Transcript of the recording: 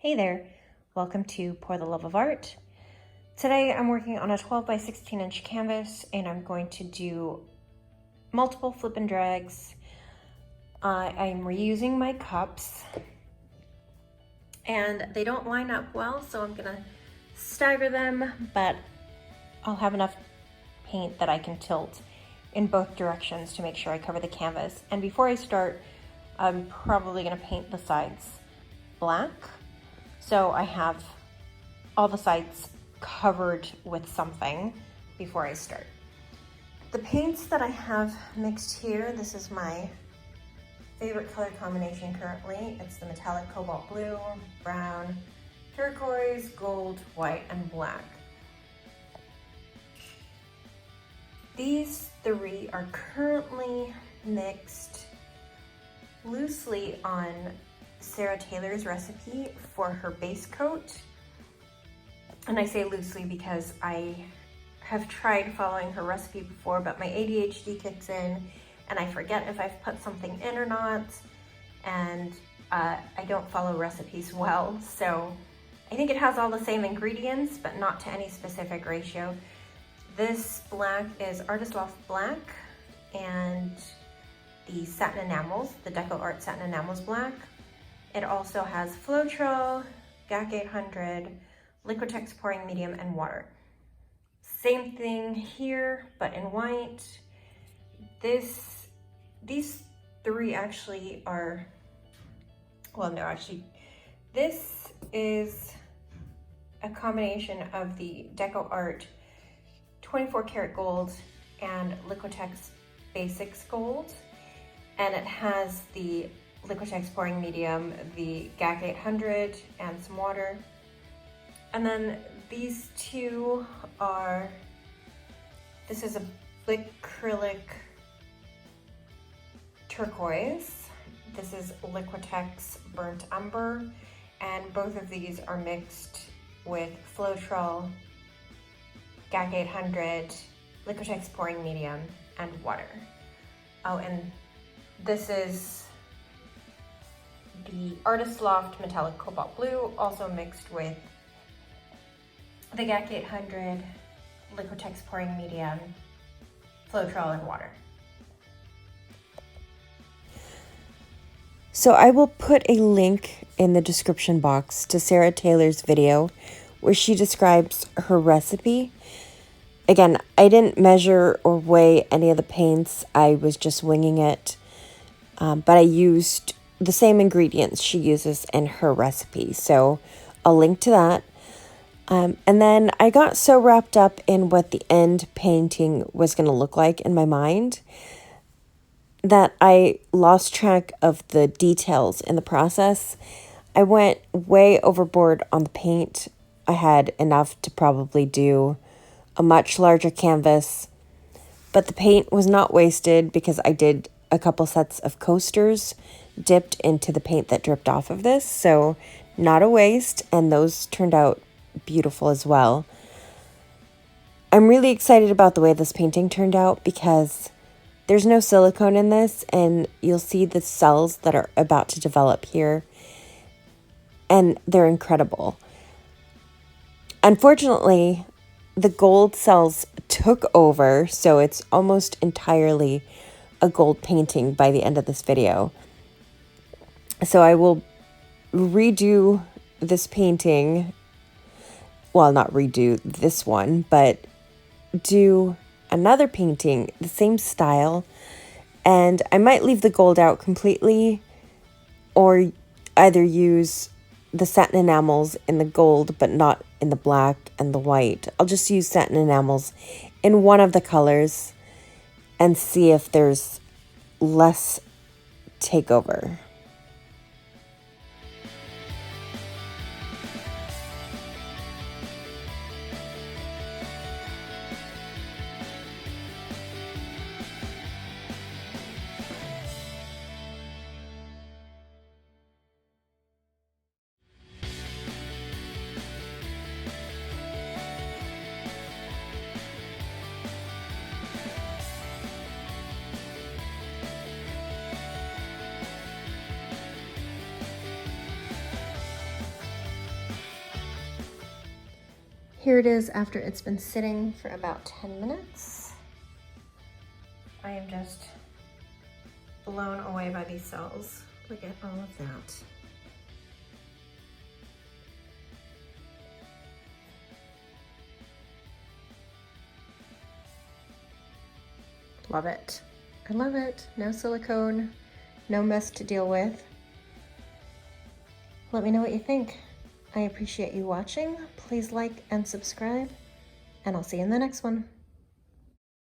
Hey there, welcome to Pour the Love of Art. Today I'm working on a 12 by 16 inch canvas and I'm going to do multiple flip and drags. I'm reusing my cups and they don't line up well, so I'm gonna stagger them, but I'll have enough paint that I can tilt in both directions to make sure I cover the canvas. And before I start, I'm probably gonna paint the sides black. So I have all the sides covered with something before I start. The paints that I have mixed here, this is my favorite color combination currently. It's the metallic cobalt blue, brown, turquoise, gold, white, and black. These three are currently mixed loosely on Sarah Taylor's recipe for her base coat. And I say loosely because I have tried following her recipe before, but my ADHD kicks in and I forget if I've put something in or not, and I don't follow recipes well. So I think it has all the same ingredients, but not to any specific ratio. This black is Artist Loft Black, and the satin enamels, the Deco Art satin enamels black. It also has Floetrol, GAC 800, Liquitex pouring medium, and water. Same thing here, but in white. These three actually are, well, no, actually, this is a combination of the Deco Art 24 karat gold and Liquitex Basics gold, and it has the Liquitex pouring medium, the GAC 800, and some water. And then these two are, this is a Acrylic turquoise. This is Liquitex burnt umber, and both of these are mixed with Floetrol, GAC 800, Liquitex pouring medium, and water. Oh, and this is the Artist Loft metallic cobalt blue, also mixed with the GAC 800, Liquitex pouring medium, Floetrol, and water. So I will put a link in the description box to Sarah Taylor's video where she describes her recipe. Again, I didn't measure or weigh any of the paints. I was just winging it, but I used the same ingredients she uses in her recipe. So I'll link to that. And then I got so wrapped up in what the end painting was going to look like in my mind that I lost track of the details in the process. I went way overboard on the paint. I had enough to probably do a much larger canvas, but the paint was not wasted because I did a couple sets of coasters dipped into the paint that dripped off of this, so not a waste, and those turned out beautiful as well. I'm really excited about the way this painting turned out because there's no silicone in this, and you'll see the cells that are about to develop here, and they're incredible. Unfortunately, the gold cells took over, so it's almost entirely a gold painting by the end of this video. So I will redo this painting, well, not redo this one, but do another painting, the same style, and I might leave the gold out completely or either use the satin enamels in the gold but not in the black and the white. I'll just use satin enamels in one of the colors and see if there's less takeover. here it is after it's been sitting for about 10 minutes. I am just blown away by these cells. Look at all of that. Love it. I love it. No silicone, no mess to deal with. Let me know what you think. I appreciate you watching. Please like and subscribe, and I'll see you in the next one.